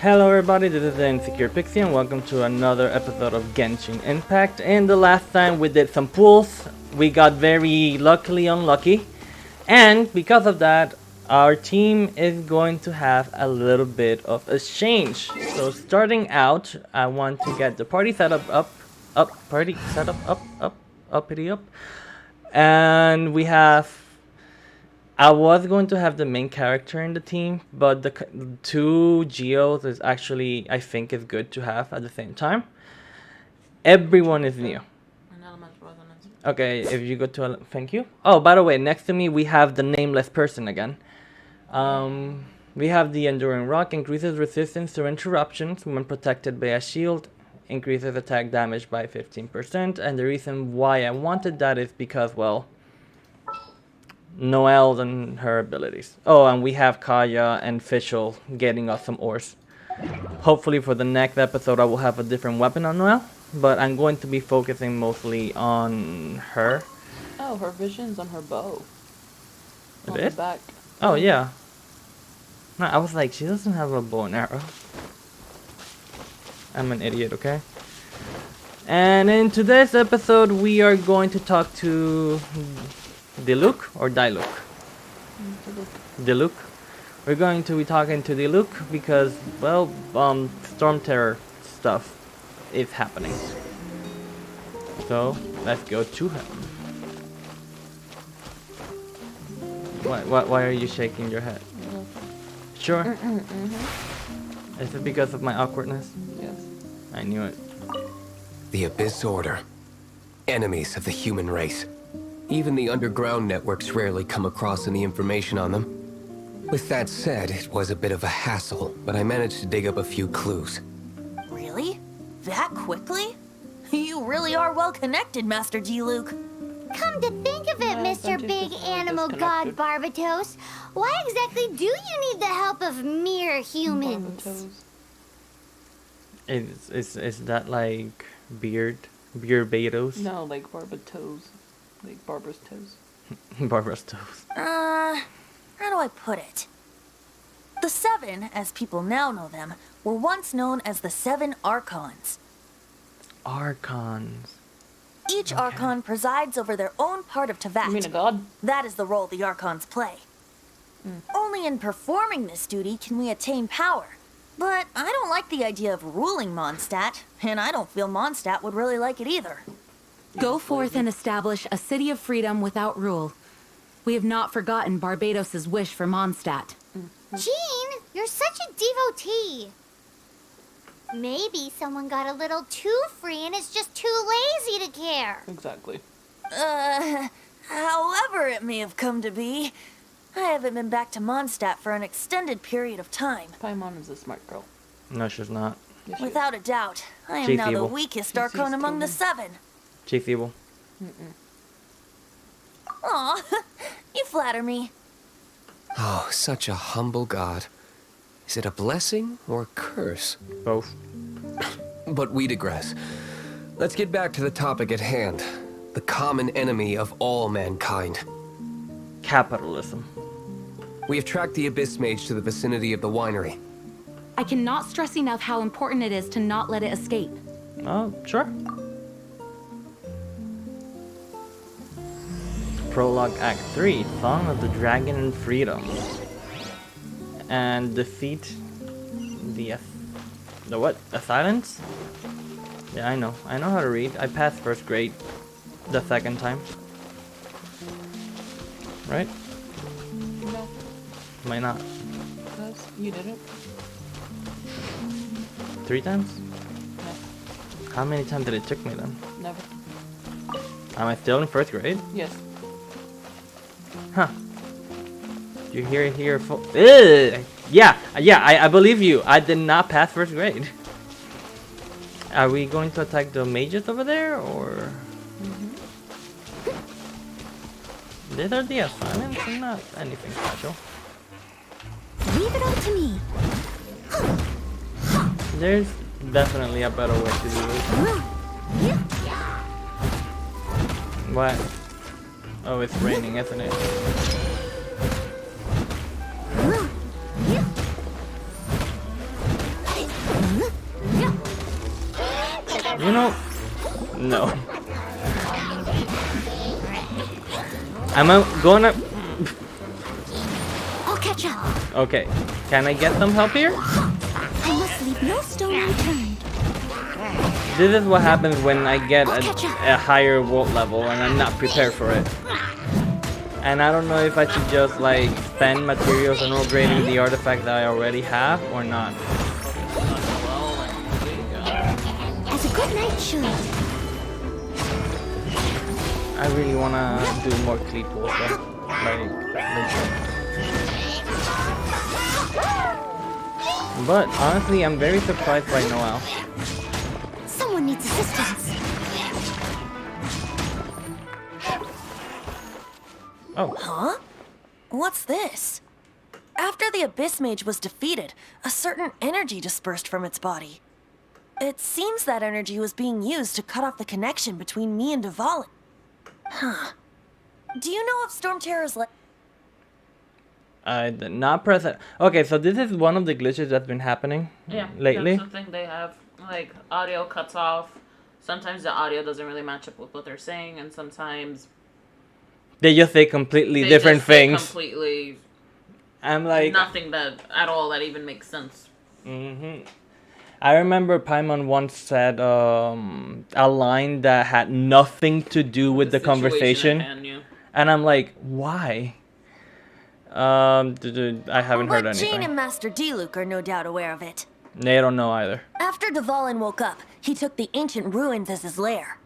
Hello everybody, this is the Insecure Pixie and welcome to another episode of Genshin Impact. And the last time we did some pools, we got very luckily unlucky. And because of that, our team is going to have a little bit of a change. So starting out, I want to get the party setup party setup uppity up. And we have I was going to have the main character in the team, but the two Geos is actually, I think, is good to have at the same time. Everyone is new. Okay, if you go to, thank you. Oh, by the way, next to me we have the nameless person again. We have the Enduring Rock, increases resistance to interruptions when protected by a shield, increases attack damage by 15%, and the reason why I wanted that is because, well, Noelle and her abilities. Oh, and we have Kaya and Fischl getting us some ores. Hopefully for the next episode I will have a different weapon on Noelle, but I'm going to be focusing mostly on her. Oh, her vision's on her bow. It on is? The back. Oh, yeah. No, I was like, she doesn't have a bow and arrow. I'm an idiot, okay? And in today's episode we are going to talk to Diluc or Diluc? Diluc. We're going to be talking to Diluc because, well, Storm Terror stuff is happening. So, let's go to him. Why are you shaking your head? Sure? Is it because of my awkwardness? Yes. I knew it. The Abyss Order. Enemies of the human race. Even the underground networks rarely come across any information on them. With that said, it was a bit of a hassle, but I managed to dig up a few clues. Really? That quickly? You really are well connected, Master Diluc. Come to think of it, Mr. Big Animal God Barbatos, why exactly do you need the help of mere humans? Is that like beard betos? No, like Barbatoes. Like Barbara's toes. Barbara's toes. How do I put it? The Seven, as people now know them, were once known as the Seven Archons. Archons. Each Archon presides over their own part of Teyvat. You mean a god? That is the role the Archons play. Only in performing this duty can we attain power. But I don't like the idea of ruling Mondstadt, and I don't feel Mondstadt would really like it either. Go forth and establish a city of freedom without rule. We have not forgotten Barbados' wish for Mondstadt. Jean, you're such a devotee. Maybe someone got a little too free and is just too lazy to care. Exactly. However it may have come to be, I haven't been back to Mondstadt for an extended period of time. Paimon is a smart girl. No, she's not. Yes, she Without a doubt, I am She's now evil. the weakest She's Archon among the evil. Seven. She's evil. Aw, you flatter me. Oh, such a humble god. Is it a blessing or a curse? Both. But we digress. Let's get back to the topic at hand. The common enemy of all mankind. Capitalism. We have tracked the Abyss Mage to the vicinity of the winery. I cannot stress enough how important it is to not let it escape. Oh, sure. Prologue Act 3, Song of the Dragon and Freedom. And defeat the what? Assailants? Yeah, I know how to read. I passed first grade the second time. Right? No, Might not. because you did it. 3 times? No, How many times did it took me then? never. Am I still in first grade? Yes. Huh. You hear it here? Yeah, I believe you. I did not pass first grade. Are we going to attack the mages over there, or? These are the assignments and not anything special. Leave it all to me. There's definitely a better way to do this. What? Oh, it's raining, isn't it? You know, no. I'm gonna. I'll catch up. Okay, can I get some help here? I must leave no stone unturned. This is what happens when I get a higher world level and I'm not prepared for it. And I don't know if I should just like spend materials on upgrading the artifact that I already have or not. As a good knight should. I really wanna do more cleat pulls though. Like, legit. But honestly, I'm very surprised by Noel. Someone needs assistance. Oh, Huh? What's this? After the Abyss Mage was defeated, a certain energy dispersed from its body. It seems that energy was being used to cut off the connection between me and Dvalin. Huh. Do you know if Storm Terror's I did not press it. Okay, so this is one of the glitches that's been happening lately. That's the thing they have. Like, audio cuts off. Sometimes the audio doesn't really match up with what they're saying, and sometimes They just say completely they different just say things. completely I'm like, nothing that at all that even makes sense. I remember Paimon once said a line that had nothing to do with the situation conversation, at hand, yeah. and I'm like, why? I haven't heard But Jane anything. and Master Diluc are no doubt aware of it. They don't know either. After Dvalin woke up, he took the ancient ruins as his lair.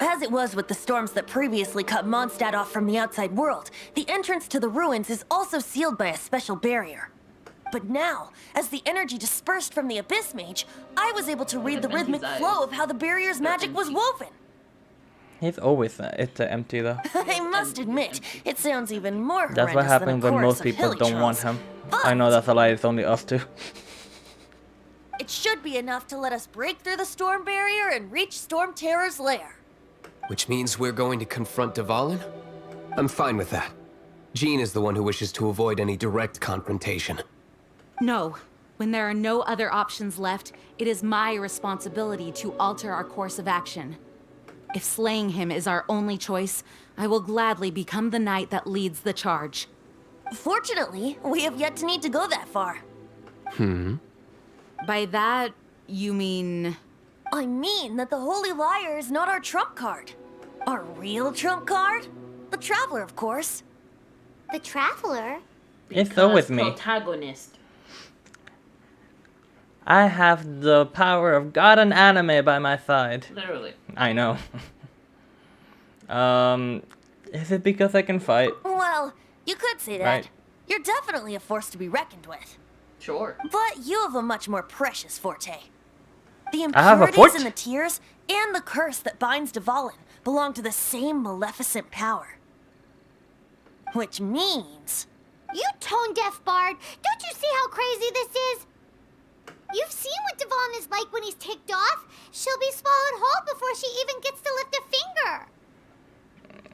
As it was with the storms that previously cut Mondstadt off from the outside world, the entrance to the ruins is also sealed by a special barrier. But now, as the energy dispersed from the Abyss Mage, I was able to read the rhythmic flow of how the barrier's magic was woven. He's always it's empty though. I must admit, it sounds even more That's what horrendous happens than a when chorus most of people hilly don't want trolls. him. I know that's a lie. It's only us two. It should be enough to let us break through the storm barrier and reach Storm Terror's lair. Which means we're going to confront Dvalin? I'm fine with that. Jean is the one who wishes to avoid any direct confrontation. No. When there are no other options left, it is my responsibility to alter our course of action. If slaying him is our only choice, I will gladly become the knight that leads the charge. Fortunately, we have yet to need to go that far. By that, you mean... I mean that the Holy Liar is not our trump card. Our real trump card? The Traveler, of course. The Traveler? It's so with me. Protagonist. I have the power of God and anime by my side. Literally. I know. Is it because I can fight? Well, you could say that. Right. You're definitely a force to be reckoned with. Sure. But you have a much more precious forte. The I have a impurities fort? and the tears and the curse that binds Dvalin belong to the same maleficent power. Which means... You tone-deaf bard. Don't you see how crazy this is? You've seen what Dvalin is like when he's ticked off. She'll be swallowed whole before she even gets to lift a finger.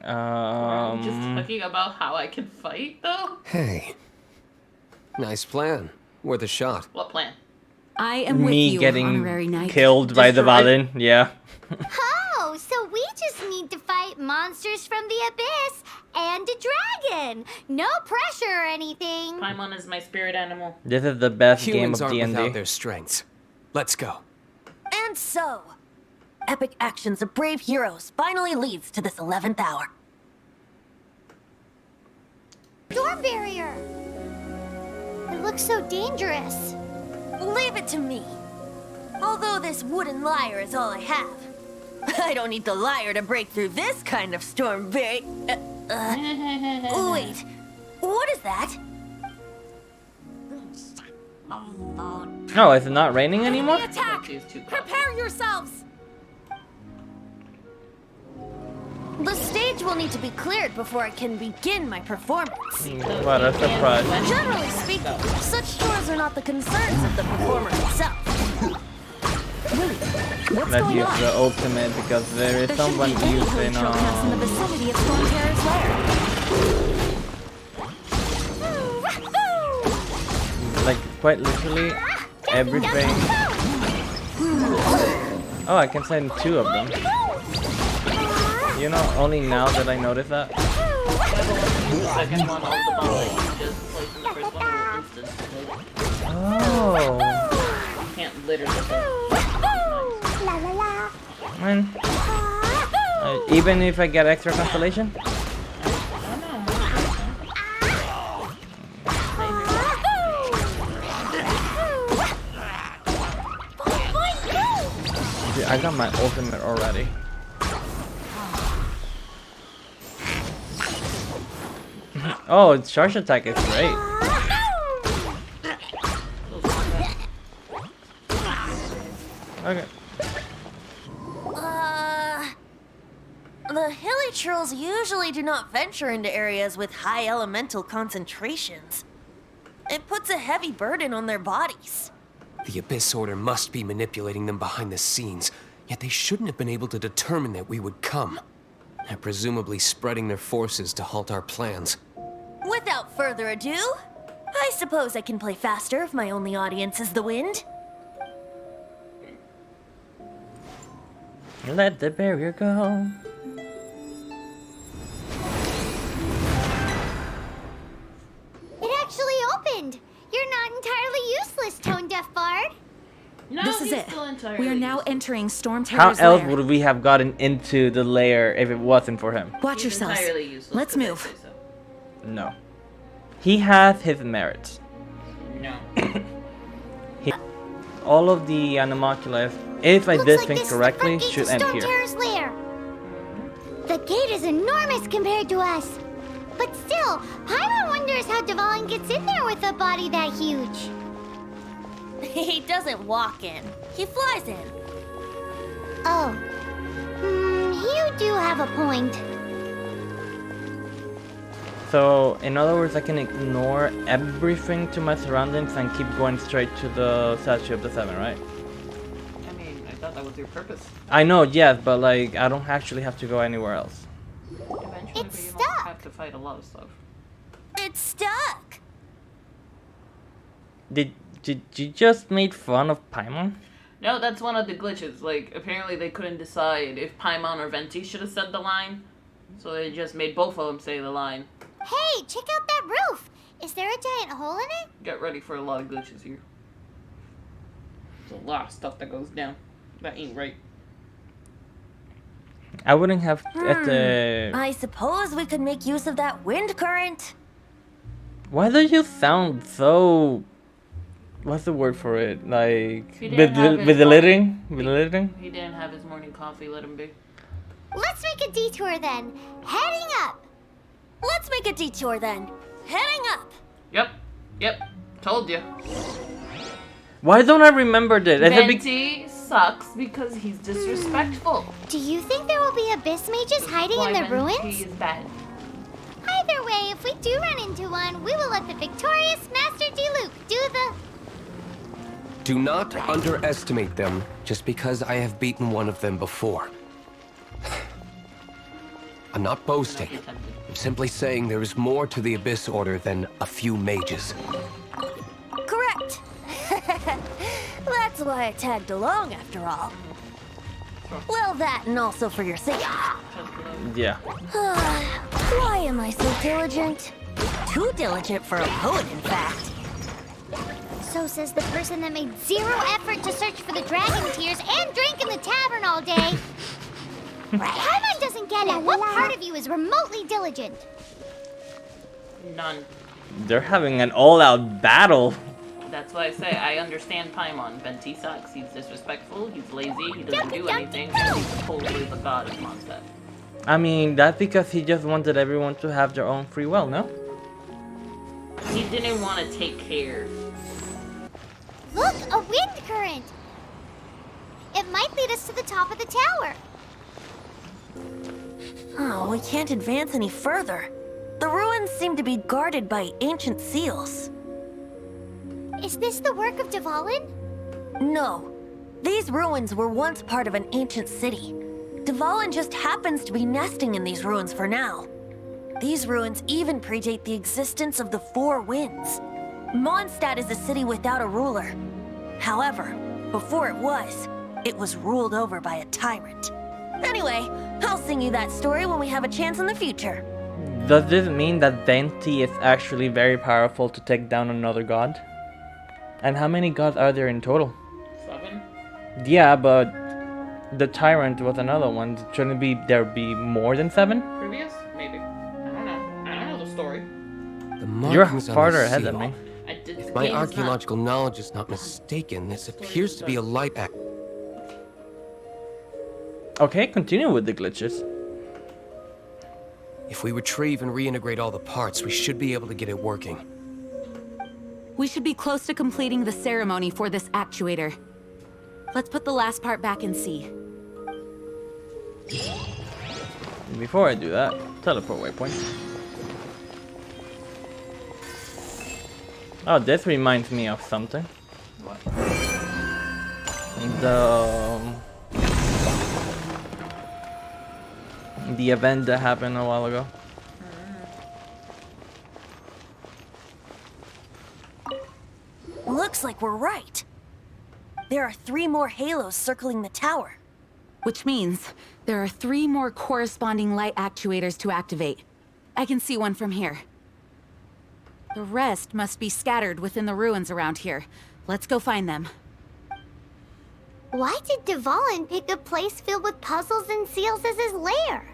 I'm just talking about how I can fight, though. Hey. Nice plan. Worth a shot. What plan? I am with Me you, getting honorary knight. killed by the Destroyed. Valin. Yeah. Oh, so we just need to fight monsters from the abyss and a dragon. No pressure or anything. Paimon is my spirit animal. This is the best Humans game of aren't without D&D. their strengths. Let's go. And so, epic actions of brave heroes finally leads to this 11th hour. Storm barrier. It looks so dangerous. Leave it to me. Although this wooden lyre is all I have, I don't need the lyre to break through this kind of storm barrier. Wait, what is that? Oh, is it not raining anymore? Enemy attack! She's too Prepare yourselves! The stage will need to be cleared before I can begin my performance. What a surprise. Generally speaking, such chores are not the concerns of the performer himself. What's Let's going use on? the ultimate because there is There someone shouldn't be any holy using trophies in the vicinity of Storm Terror's lair. like quite literally everything Oh, I can send 2 of them. You know, only now that I notice that. The second one, all the bombs that you just placed in the first one will instantly load. Oh. You can't literally say. Man. Even if I get extra constellation? Dude, I got my ultimate already. Oh, charge attack is great. Okay. The hilly trolls usually do not venture into areas with high elemental concentrations. It puts a heavy burden on their bodies. The Abyss Order must be manipulating them behind the scenes, yet they shouldn't have been able to determine that we would come. They're presumably spreading their forces to halt our plans. Without further ado, I suppose I can play faster if my only audience is the wind. Let the barrier go. It actually opened. You're not entirely useless, Tone Deaf Bard. No, This is he's it. still entirely We are now useless. entering Storm How Terror's else lair. would we have gotten into the lair if it wasn't for him? Watch He's yourselves. entirely useless, Let's 'cause I move. say so. No. He has his merits. No. All of the animalculas, if I Looks did like things this is the correctly, front gate should to end Storm here. Terror's lair. The gate is enormous compared to us. But still, Paimon wonders how Dvalin gets in there with a body that huge. He doesn't walk in, he flies in. Oh. You do have a point. So, in other words, I can ignore everything to my surroundings and keep going straight to the Statue of the Seven, right? I mean, I thought that was your purpose. I know, yes, but like, I don't actually have to go anywhere else. Eventually, It's you stuck. have to fight a lot of stuff. It's stuck. Did you just make fun of Paimon? No, that's one of the glitches. Like, apparently they couldn't decide if Paimon or Venti should have said the line. So they just made both of them say the line. Hey, check out that roof. Is there a giant hole in it? Get ready for a lot of glitches here. There's a lot of stuff that goes down. That ain't right. I wouldn't have at the. I suppose we could make use of that wind current. Why do you sound so? What's the word for it? Like He didn't have his belittling? Belittling? He didn't have his morning coffee, let him be. Let's make a detour then. Heading up. Let's make a detour then. Heading up. Yep, told you. Why don't I remember this? Is it Venti sucks because he's disrespectful. Do you think there will be abyss mages hiding Why in the Venti ruins? is bad. Either way, if we do run into one, we will let the victorious Master Diluc do the... Do not underestimate them just because I have beaten one of them before. I'm not boasting. Don't be tempted. I'm simply saying there is more to the Abyss Order than a few mages. Correct. That's why I tagged along after all. Well, that and also for your safety. Yeah. Why am I so diligent? Too diligent for a poet, in fact. So says the person that made zero effort to search for the dragon tears and drank in the tavern all day. Paimon doesn't get it. What part of you is remotely diligent? None. They're having an all-out battle. That's why I say I understand Paimon. Venti sucks. He's disrespectful. He's lazy. He doesn't do anything. And he's totally the god of Mondstadt. I mean, that's because he just wanted everyone to have their own free will, no? He didn't want to take care. Look, a wind current. It might lead us to the top of the tower. Oh, we can't advance any further. The ruins seem to be guarded by ancient seals. Is this the work of Dvalin? No. These ruins were once part of an ancient city. Dvalin just happens to be nesting in these ruins for now. These ruins even predate the existence of the Four Winds. Mondstadt is a city without a ruler. However, Before it was ruled over by a tyrant. Anyway, I'll sing you that story when we have a chance in the future. Does this mean that Venti is actually very powerful to take down another god? And how many gods are there in total? 7? Yeah, but the tyrant was another one. Shouldn't there be more than 7? Previous? Maybe. I don't know. I don't know the story. The You're markings on farther the ahead than seal. me. I did. If my archaeological knowledge is not mistaken, this appears to be a light act. Okay, continue with the glitches. If we retrieve and reintegrate all the parts, we should be able to get it working. We should be close to completing the ceremony for this actuator. Let's put the last part back and see. Before I do that, teleport waypoint. Oh, this reminds me of something. What? The event that happened a while ago. Looks like we're right. There are 3 more halos circling the tower. Which means there are 3 more corresponding light actuators to activate. I can see one from here. The rest must be scattered within the ruins around here. Let's go find them. Why did Dvalin pick a place filled with puzzles and seals as his lair?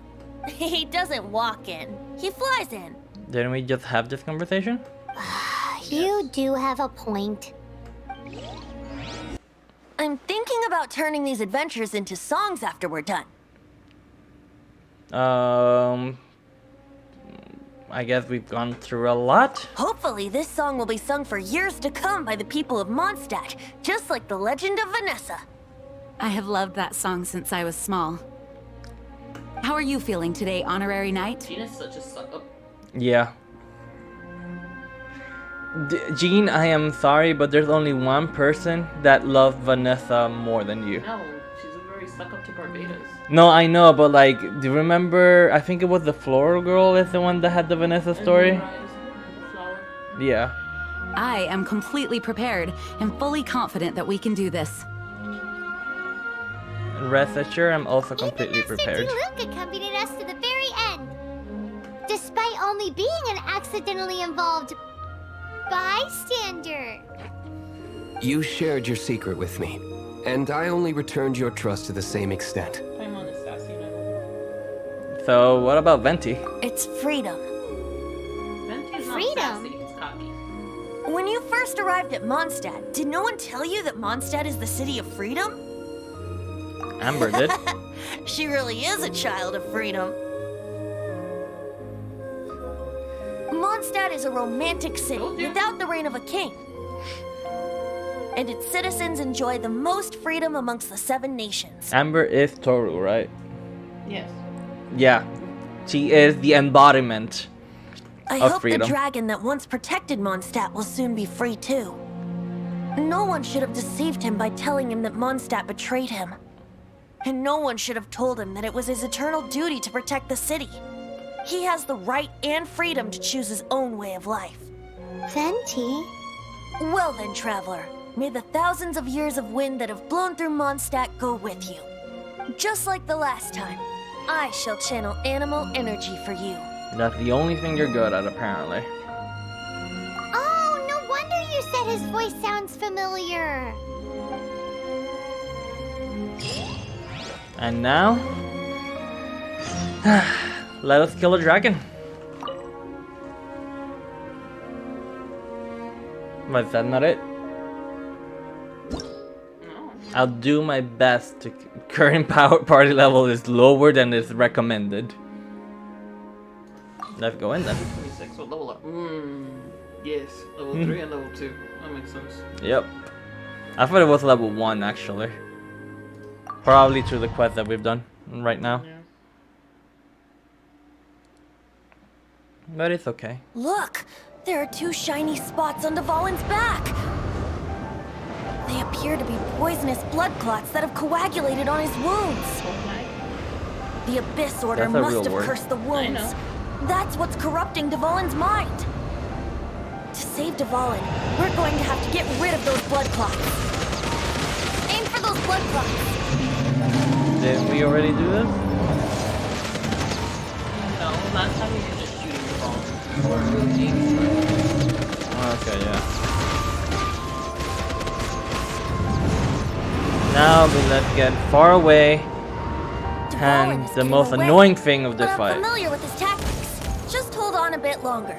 He doesn't walk in. He flies in. Didn't we just have this conversation? You do have a point. I'm thinking about turning these adventures into songs after we're done. I guess we've gone through a lot. Hopefully, this song will be sung for years to come by the people of Mondstadt, just like the legend of Vanessa. I have loved that song since I was small. How are you feeling today, Honorary Knight? Gina's such a suck up. Yeah. Jean, I am sorry, but there's only one person that loves Vanessa more than you. No, she's a very suck up to Barbados. No, I know, but like, do you remember? I think it was the Floral Girl is the one that had the Vanessa story. And the flower. Yeah. I am completely prepared and fully confident that we can do this. Rest assured, I'm also completely Even prepared. Master Luke accompanied us to the very end. Despite only being an accidentally involved bystander. You shared your secret with me, and I only returned your trust to the same extent. Paimon is sassy, you know. So, what about Venti? It's freedom. Venti's not Freedom. sassy, it's cocky. When you first arrived at Mondstadt, did no one tell you that Mondstadt is the city of freedom? Amber did. She really is a child of freedom. Mondstadt is a romantic city Told you. without the reign of a king. And its citizens enjoy the most freedom amongst the 7 nations. Amber is Toru, right? Yes. Yeah. She is the embodiment. I of hope freedom. the dragon that once protected Mondstadt will soon be free too. No one should have deceived him by telling him that Mondstadt betrayed him. And no one should have told him that it was his eternal duty to protect the city. He has the right and freedom to choose his own way of life. Venti? Well then, traveler, may the thousands of years of wind that have blown through Mondstadt go with you. Just like the last time, I shall channel animal energy for you. That's the only thing you're good at, apparently. Oh, no wonder you said his voice sounds familiar. And now, let us kill a dragon. But is that not it? No. I'll do my best to. Current power party level is lower than is recommended. Let's go in then. 26, what level up? Yes, level 3 and level 2. That makes sense. Yep. I thought it was level 1 actually. Probably through the quest that we've done right now. Yeah. But it's okay. Look! There are 2 shiny spots on Dvalin's back! They appear to be poisonous blood clots that have coagulated on his wounds. The Abyss Order That's a must real have word. cursed the wounds. know. That's what's corrupting Dvalin's mind. To save Dvalin, we're going to have to get rid of those blood clots. blood clots. Didn't we already do this? No, last time we were just shooting the ball. Or aiming for it. Okay, yeah. Now let's get far away. Dvalin And is the getting most away, annoying thing of this but I'm fight. familiar with his tactics. Just hold on a bit longer.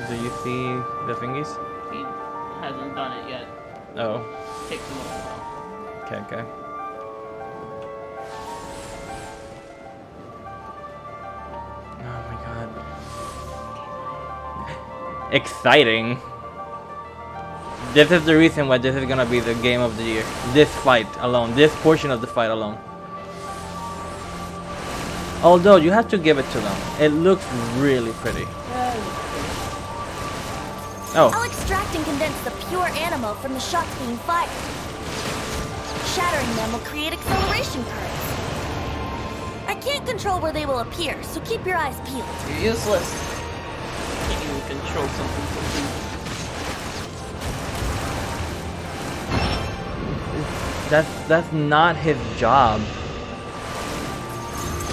Do you see the thingies? He hasn't done it yet. Oh, Takes him a while. okay, okay. Oh my god. Exciting. This is the reason why this is gonna be the game of the year. This fight alone. This portion of the fight alone. Although, you have to give it to them. It looks really pretty. Oh. I'll extract and condense the pure animo from the shots being fired. Shattering them will create acceleration currents. I can't control where they will appear, so keep your eyes peeled. You're useless. Can't even control something so simple. That's not his job.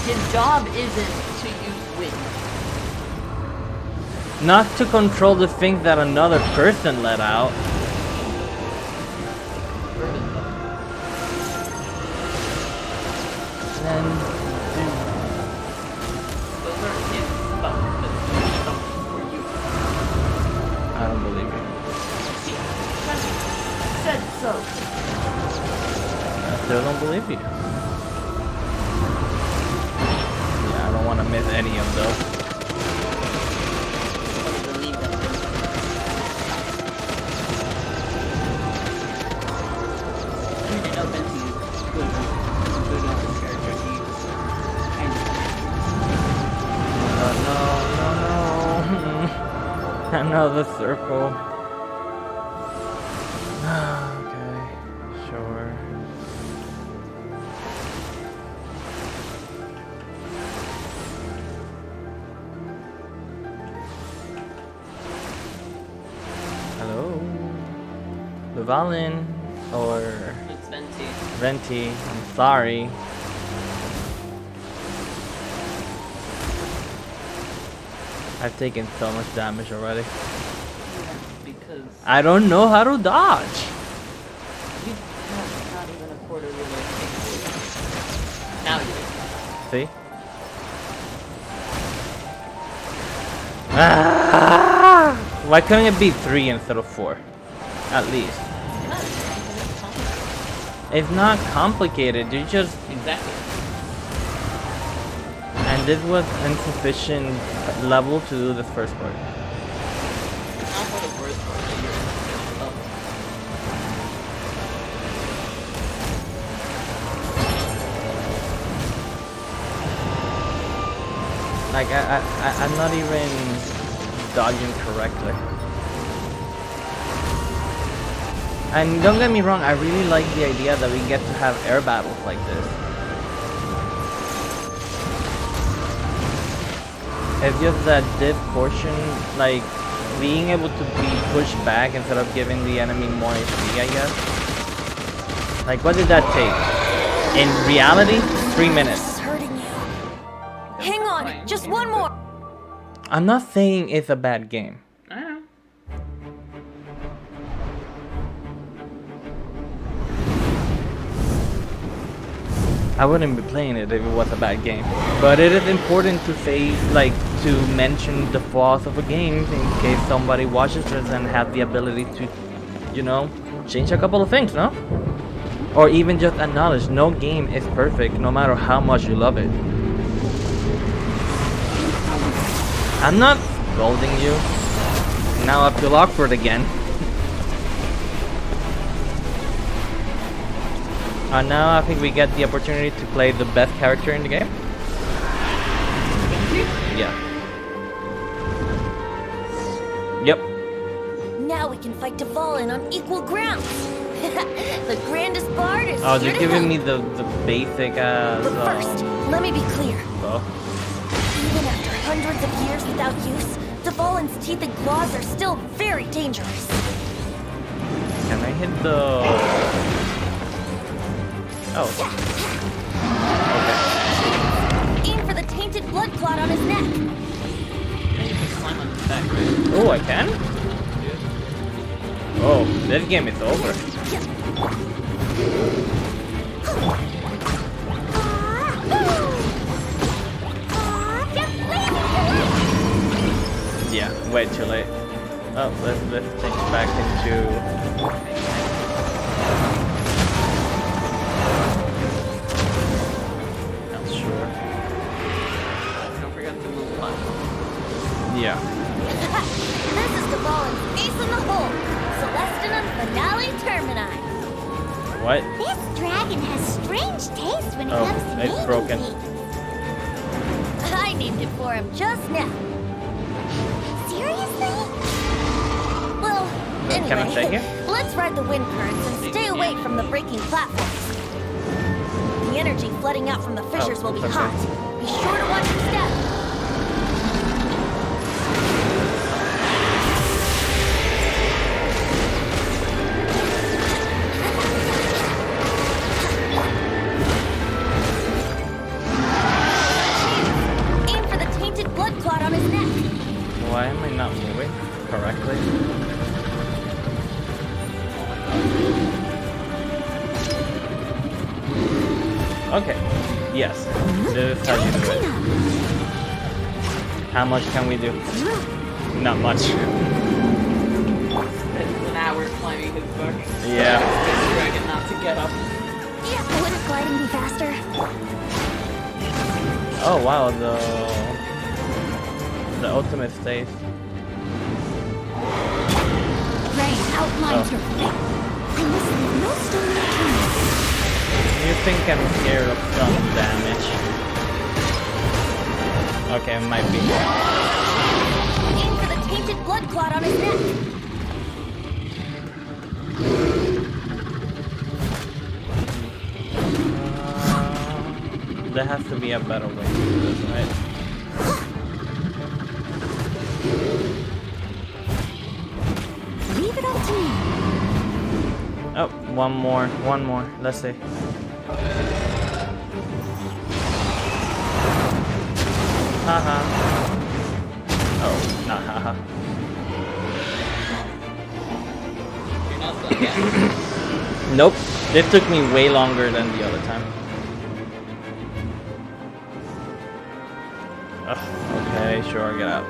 His job isn't to use wind. Not to control the things that another person let out. Then Those are his stuff, but his stuff for you. I don't believe you. See? Said so. I still don't believe you. Yeah, I don't want to miss any of those. I want to believe that. I mean, I know Benji is good on his character. He's kind of No. Another circle. Okay, sure. Hello? Dvalin or it's Venti. Venti, I'm sorry. I've taken so much damage already. Because I don't know how to dodge. you have not even a quarter really. Now you do. See? Ah! Why couldn't it be 3 instead of 4? At least. It's not complicated. You just... Exactly. And this was insufficient level to do this first part. Not for the first part. Like, I'm not even dodging correctly. And don't get me wrong, I really like the idea that we get to have air battles like this. It's just that this portion, like, being able to be pushed back instead of giving the enemy more HP, I guess. Like, what did that take? In reality, 3 minutes. This is hurting you. Hang on, just one more. I'm not saying it's a bad game. I know. I wouldn't be playing it if it was a bad game. But it is important to say, like, to mention the flaws of a game in case somebody watches this and have the ability to, you know, change a couple of things, no? Or even just acknowledge no game is perfect no matter how much you love it. I'm not scolding you. Now I feel awkward again. Now I think we get the opportunity to play the best character in the game. Yeah. Yep. Now we can fight Dvalin on equal grounds. The grandest bard is Oh, here they're to giving help. me the basic But first, let me be clear. oh. Even after hundreds of years without use, Dvalin's teeth and claws are still very dangerous. Can I hit the... Oh. Okay. Aim for the tainted blood clot on his neck. And you can climb on his back, right? Oh, I can? Oh, this game is over. Yeah, way too late. Oh, let's lift things back into... Not sure. Don't forget to move platform. Yeah. This is Dvalin's Ace in the Hole, Celestinum Finale Termini. What? This dragon has strange taste when it Oh, comes to it's naming broken. things. I named it for him just now. Seriously? Well, Can I take anyway, it? let's ride the wind currents and stay away from the breaking platforms. The energy flooding out from the fissures will be okay. hot. Be sure to watch your step. Aim for the tainted blood clot on his neck. Why am I not moving correctly? Okay. Yes. This is how you do it. How much can we do? Not much. It's an hour climbing his back. Yeah. This dragon not to get up. Yeah, wouldn't gliding be faster? Oh wow, the ultimate stays. Rain outlines your fate. I must leave no stone unturned. You think I'm scared of some damage? Okay, might be. Aim for the tainted blood clot on his neck. There has to be a better way to do this, right? Leave it up to me. Oh, one more. Let's see. Haha. Oh, not haha. You're not done yet. Nope. This took me way longer than the other time. Ugh, okay, sure, get out.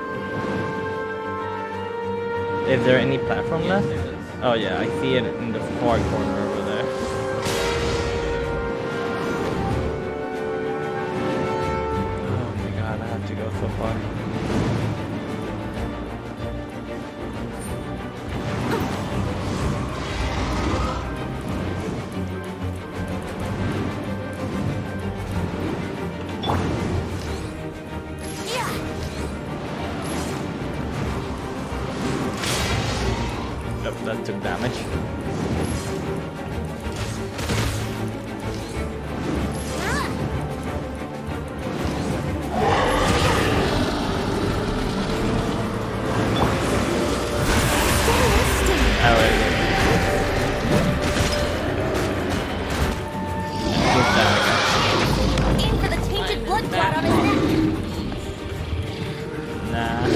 Is there any platform Yes, left? there is. Oh yeah, I see it in the far corner over there. Oh my god, I have to go so far. Yep, that took damage. Oh, wait. Good damage. Aim for the tainted blood clot on his neck. Nah.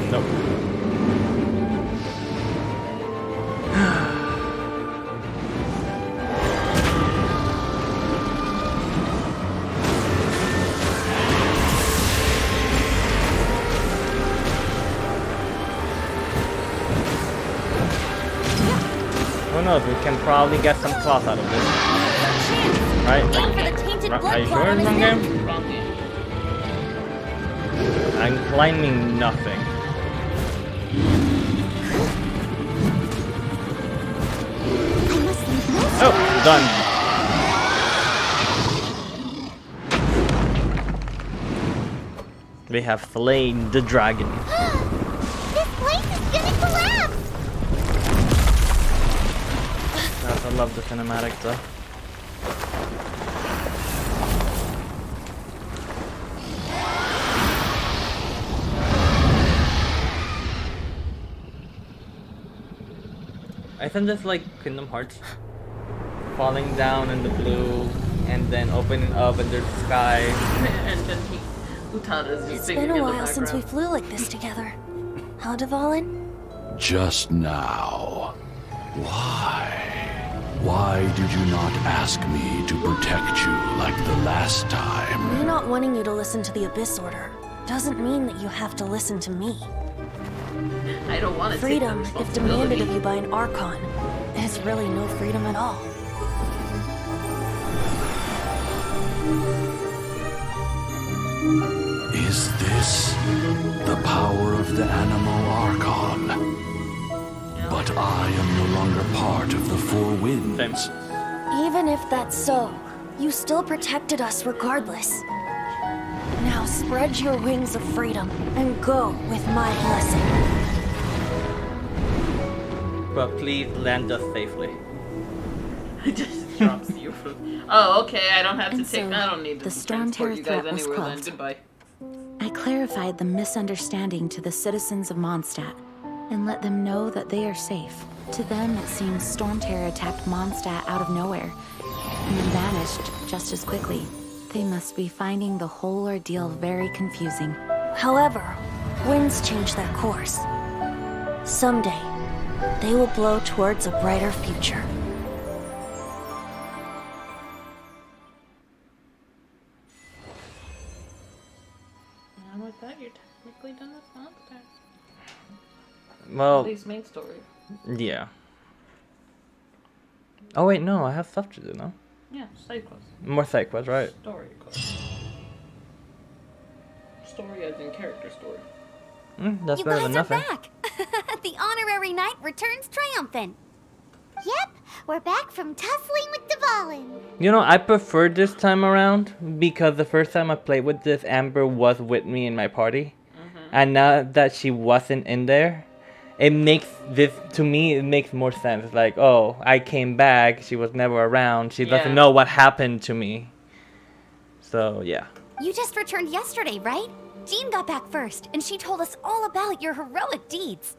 Nope. Who knows? We can probably get some cloth out of this. Right? Aim for the tainted Are blood you clot sure on it's his wrong neck. game? Wrong game. I'm climbing nothing. I must leave no stone. Oh, done. We have slain the dragon. This place is gonna collapse. I love the cinematic though. Isn't this like Kingdom Hearts? Falling down in the blue and then opening up and there's the sky. And then Utada's just It's singing been a in the while since we background. flew like this together. Huh, Dvalin? Just now. Why? Why did you not ask me to protect you like the last time? Me not wanting you to listen to the Abyss Order doesn't mean that you have to listen to me. I don't want to Freedom, take the if demanded of responsibility. you by an Archon, is really no freedom at all. Is this the power of the Animal Archon? But I am no longer part of the Four Winds. Even if that's so, you still protected us regardless. Now spread your wings of freedom and go with my blessing. But please land us safely. It just drops you from. Oh, okay. I don't have to And take. so, I don't need to the Storm transport Terror you guys threat was anywhere then. quelled. Goodbye. I clarified the misunderstanding to the citizens of Mondstadt and let them know that they are safe. To them, it seems Storm Terror attacked Mondstadt out of nowhere and then vanished just as quickly. They must be finding the whole ordeal very confusing. However, winds change their course. Someday, they will blow towards a brighter future. And with that, you're technically done with Monster. At Well, least main story. yeah. Oh wait, no, I have stuff to do now. Yeah, side quest. More side quests, right? Story quest. Story as in character story. That's You better guys than are nothing. back. The honorary knight returns triumphant. Yep, we're back from tussling with Dvalin. You know, I prefer this time around because the first time I played with this, Amber was with me in my party. And now that she wasn't in there, it makes this, to me, it makes more sense. It's like, oh, I came back, she was never around, she Yeah. doesn't know what happened to me. So, yeah. You just returned yesterday, right? Jean got back first, and she told us all about your heroic deeds.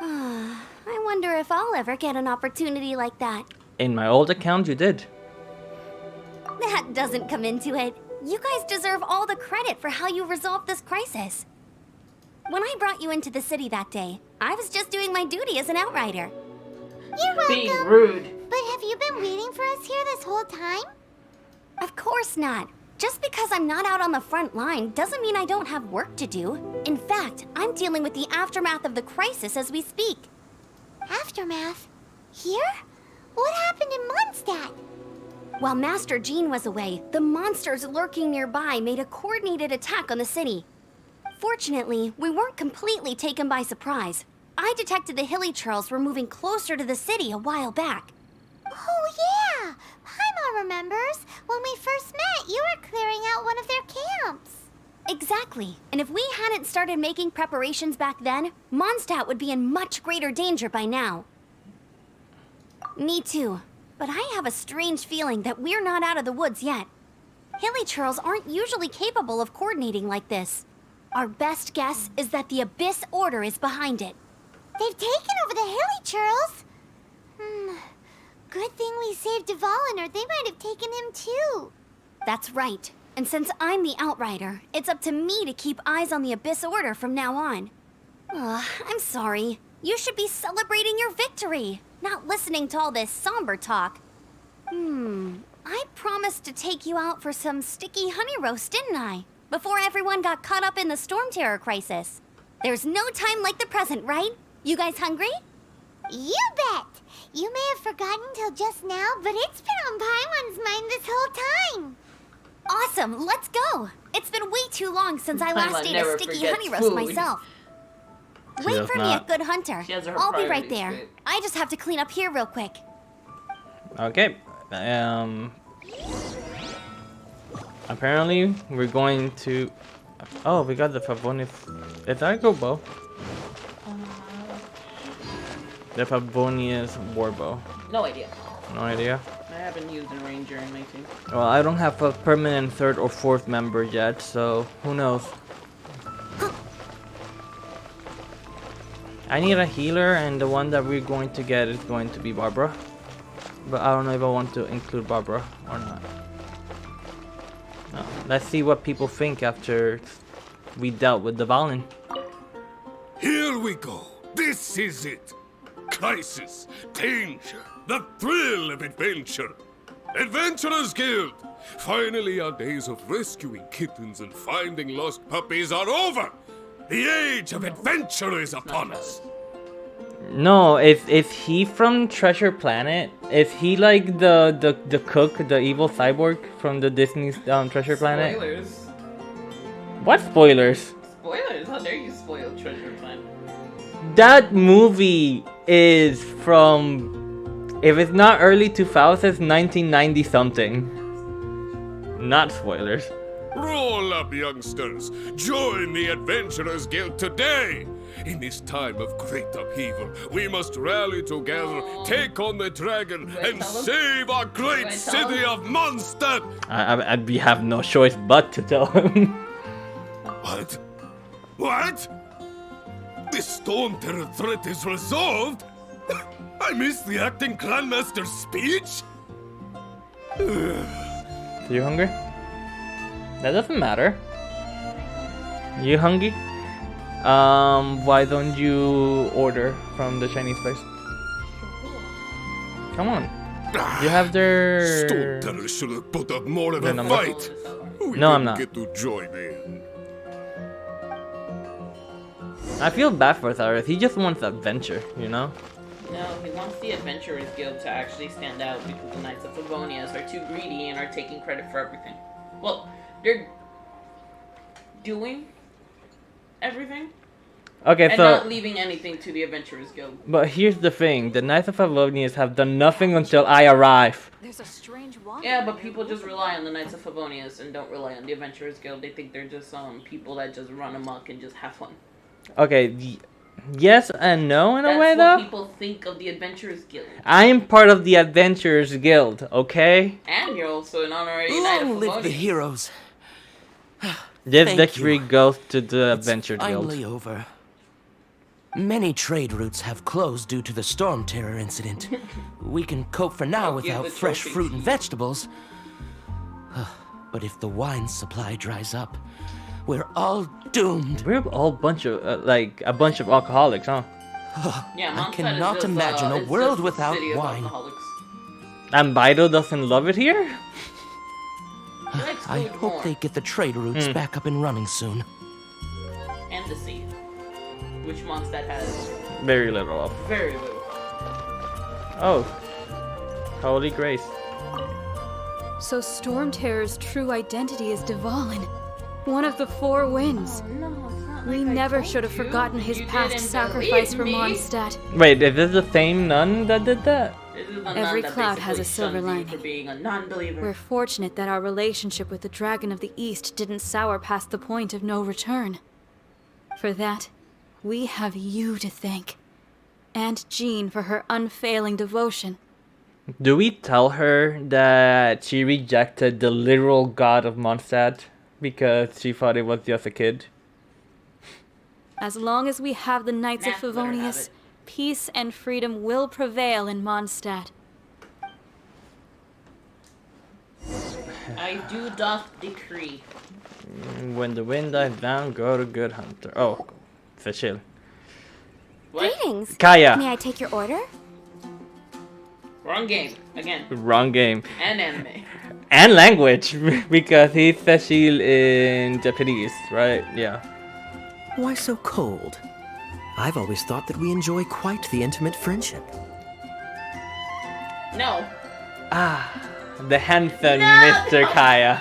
I wonder if I'll ever get an opportunity like that. In my old account, you did. That doesn't come into it. You guys deserve all the credit for how you resolved this crisis. When I brought you into the city that day, I was just doing my duty as an outrider. You're welcome. Being rude. But have you been waiting for us here this whole time? Of course not. Just because I'm not out on the front line doesn't mean I don't have work to do. In fact, I'm dealing with the aftermath of the crisis as we speak. Aftermath? Here? What happened in Mondstadt? While Master Jean was away, the monsters lurking nearby made a coordinated attack on the city. Fortunately, we weren't completely taken by surprise. I detected the Hilly Churls were moving closer to the city a while back. Oh, yeah! Paimon remembers. When we first met, you were clearing out one of their camps. Exactly. And if we hadn't started making preparations back then, Mondstadt would be in much greater danger by now. Me too. But I have a strange feeling that we're not out of the woods yet. Hilly Churls aren't usually capable of coordinating like this. Our best guess is that the Abyss Order is behind it. They've taken over the Hilly Churls? Good thing we saved Dvalin, or they might have taken him too. That's right. And since I'm the Outrider, it's up to me to keep eyes on the Abyss Order from now on. I'm sorry. You should be celebrating your victory, not listening to all this somber talk. I promised to take you out for some sticky honey roast, didn't I? Before everyone got caught up in the Storm Terror crisis. There's no time like the present, right? You guys hungry? You bet! You may have forgotten till just now, but it's been on Paimon's mind this whole time. Awesome, let's go! It's been way too long since I last Paimon ate never a sticky forgets honey roast food. myself. She Wait does for me not. at Good Hunter. She has her I'll be right priorities there. straight. I just have to clean up here real quick. Okay. Apparently, we're going to... Oh, we got the Favonius... Is that a good bow? The Favonius Warbow. No idea. No idea. I haven't used a ranger in my team. Well, I don't have a permanent third or fourth member yet, so who knows? I need a healer, and the one that we're going to get is going to be Barbara. But I don't know if I want to include Barbara or not. No. Let's see what people think after we dealt with the Valen. Here we go. This is it. Crisis, danger, the thrill of adventure. Adventurers Guild! Finally, our days of rescuing kittens and finding lost puppies are over! The age of adventure is upon us! No, is he from Treasure Planet? Is he like the cook, the evil cyborg from the Disney Treasure Planet? Spoilers. What spoilers? Spoilers? How dare you spoil Treasure Planet? That movie is from, if it's not early 2000s, 1990 something. Not spoilers. Roll up, youngsters! Join the Adventurers Guild today! In this time of great upheaval, we must rally together, take on the dragon, and save our great city of Mondstadt! We have no choice but to tell him. What? What? The Storm Terror threat is resolved? I missed the acting Clanmaster's speech? You hungry? That doesn't matter. You hungry? Why don't you order from the Chinese place? Come on. You have their... Storm Terror should have put up more of a number? fight. We No, I'm didn't not. get to join in. I feel bad for Cyrus. He just wants adventure, you know? No, he wants the Adventurers Guild to actually stand out because the Knights of Favonius are too greedy and are taking credit for everything. Well, they're doing everything Okay, and so... not leaving anything to the Adventurers Guild. But here's the thing. The Knights of Favonius have done nothing until I arrive. There's a strange wand. Yeah, but people just rely on the Knights of Favonius and don't rely on the Adventurers Guild. They think they're just people that just run amok and just have fun. Okay, yes and no in a way, That's though. what people think of the Adventurers Guild. I'm part of the Adventurers Guild, okay? And you're also an honorary Knight of Long live the Favonius. heroes. This Thank victory you. goes to the It's Adventure Guild. finally over. Many trade routes have closed due to the Storm Terror incident. We can cope for now I'll give without the fresh trophy fruit to and you. vegetables. But if the wine supply dries up, we're all doomed. We're all bunch of like a bunch of alcoholics, huh? Yeah, I Mondstadt cannot is just, imagine a it's world just a without city of wine. alcoholics. And Bido doesn't love it here? He likes I food hope more. they get the trade routes back up and running soon. And the sea. Which Mondstadt has Very little of. very little. Oh. Holy Grace. So Storm Terror's true identity is Dvalin, one of the four winds. No, it's not We like I never told should have you. forgotten his You past didn't sacrifice for believe me. Mondstadt. Wait, is this the same nun that did that? This is the nun Every that cloud has a basically silver shuns you lining. for being a non-believer. We're fortunate that our relationship with the Dragon of the East didn't sour past the point of no return. For that, we have you to thank. And Jean for her unfailing devotion. Do we tell her that she rejected the literal god of Mondstadt because she thought it was just a kid? As long as we have the Knights Nah, of let her have Favonius, it. peace and freedom will prevail in Mondstadt. I do doth decree. When the wind dies down, go to Good Hunter. Oh, Cecil. What? Greetings. May Kaya. I take your order? Wrong game. Again. Wrong game. And anime. And language, because he's Cecil in Japanese, right? Yeah. Why so cold? I've always thought that we enjoy quite the intimate friendship. No. The handsome No! Mr. Kaya.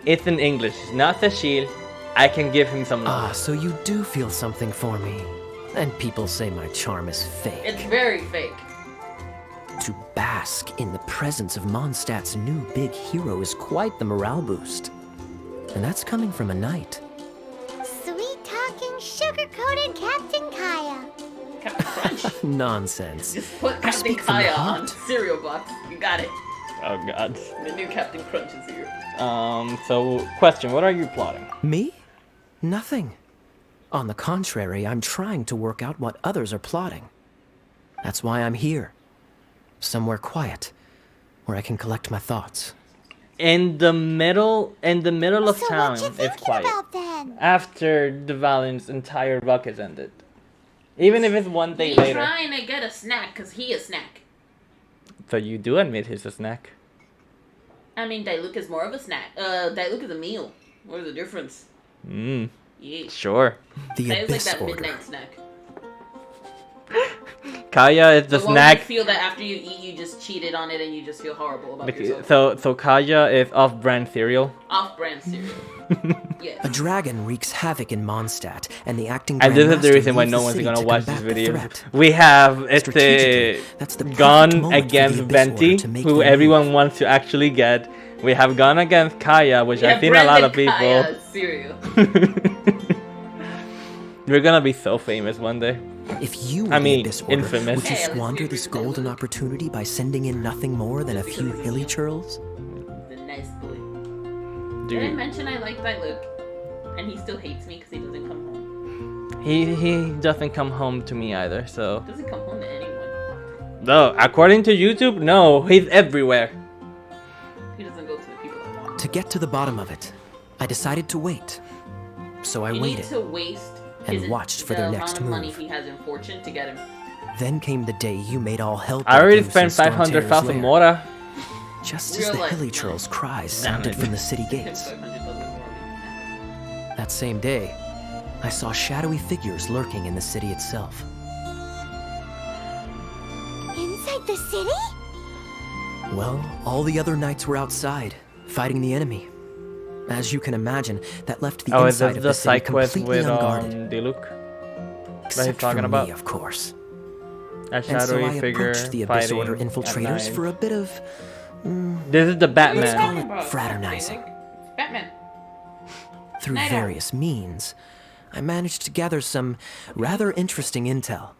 It's in English, not Cecil. I can give him some Ah, love. so you do feel something for me. And people say my charm is fake. It's very fake. To bask in the presence of Mondstadt's new big hero is quite the morale boost. And that's coming from a knight. Sweet talking, sugar-coated Captain Kaya. Captain Crunch. Nonsense. Just put I Captain speak from the Kaya on heart. cereal box. You got it. Oh god. The new Captain Crunch is here. So, question, what are you plotting? Me? Nothing. On the contrary, I'm trying to work out what others are plotting. That's why I'm here. Somewhere quiet, where I can collect my thoughts. In the middle of So town, what you it's thinking quiet. about then? After the Valiant's entire ruckus ended. Even if it's one day He's later. trying to get a snack because he a snack. So you do admit he's a snack. I mean, Diluc is more of a snack. Diluc is a meal. What is the difference? Yeah. Sure. The That is like Abyss that Order. midnight snack. Kaya is the The one snack. you feel that after you eat, you just cheated on it and you just feel horrible about yourself. So Kaya is off-brand cereal. Off-brand cereal. Yes. A dragon wreaks havoc in Mondstadt, and the acting And this is the Grandmaster reason why leaves no the one's city gonna to watch these combat the videos. threat. We have Strategically, that's the perfect gone moment for the against Abyss Venti, Order to make who the everyone wants to actually get. We have gone against Kaya, which Yeah, I've seen a lot of Brandon people. Kaya cereal. We're gonna be so famous one day. If you were I the mean, Abyss Order, infamous. would you Hey, let's squander see if this we can golden look. opportunity by sending in nothing more than a few hilly churls? The nice boy. Did I Dude, mention I like Diluc? And he still hates me because he doesn't come home. he doesn't come home to me either. So Doesn't come home to anyone. no, according to YouTube, no, he's everywhere. He doesn't go to the people that want. To get to the bottom of it, I decided to wait. So I You waited. need to waste and his, watched for the their amount next of money move. he has in fortune to get him. Then came the day you made all hell I already break loose in spent Storm Terror's 500,000 lair. mora. Just as Real the life hilly money. churls' cries Damn sounded it. from the city gates. 500,000 more. That same day, I saw shadowy figures lurking in the city itself. Inside the city? Well, all the other knights were outside, fighting the enemy. As you can imagine, that left the Oh, is inside this of the the city side quest completely with unguarded. Diluc? That he's Except talking for about? me, of course. A And so shadowy I figure approached the Abyss fighting Order at infiltrators night. for a bit of This is the Let's Batman. call it fraternizing. Batman. Through Night Owl. various means, I managed to gather some rather interesting intel.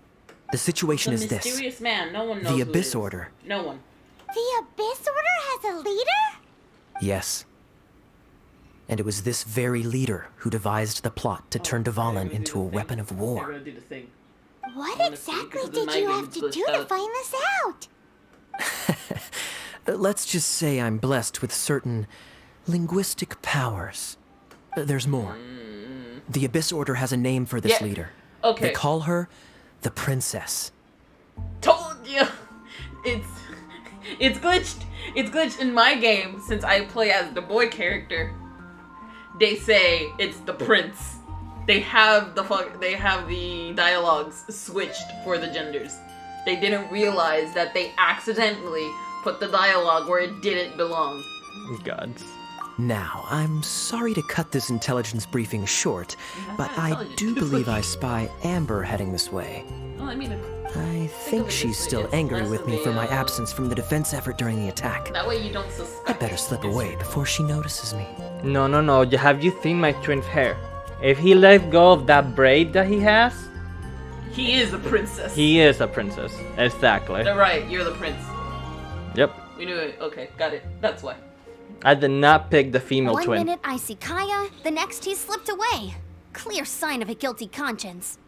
The situation The is this. mysterious man. No one knows The who it Abyss is. Order. No one. The Abyss Order has a leader? Yes. And it was this very leader who devised the plot to turn Dvalin into a weapon of They're war. gonna do the thing. What Honestly, exactly because did my you game have is to glitched do to out. find this out? Let's just say I'm blessed with certain linguistic powers. There's more. The Abyss Order has a name for this Yeah, leader. okay. They call her the Princess. Told you. It's glitched. It's glitched in my game since I play as the boy character. They say it's the prince. They have the dialogues switched for the genders. They didn't realize that they accidentally put the dialogue where it didn't belong. Gods. Now, I'm sorry to cut this intelligence briefing short, but I intelligence. do believe I spy Amber heading this way. Well, I mean, I of think it she's this way, still it's angry less with of me a, for my absence from the defense effort during the attack. that way you don't suspect. I better slip away before she notices me. No. Have you seen my twin's hair? If he lets go of that braid that he has, He is a princess. he is a princess. Exactly. They're right. You're the prince. Yep. We knew it. Okay, got it. That's why. I did not pick the female One twin. minute I see Kaya, the next he slipped away. Clear sign of a guilty conscience.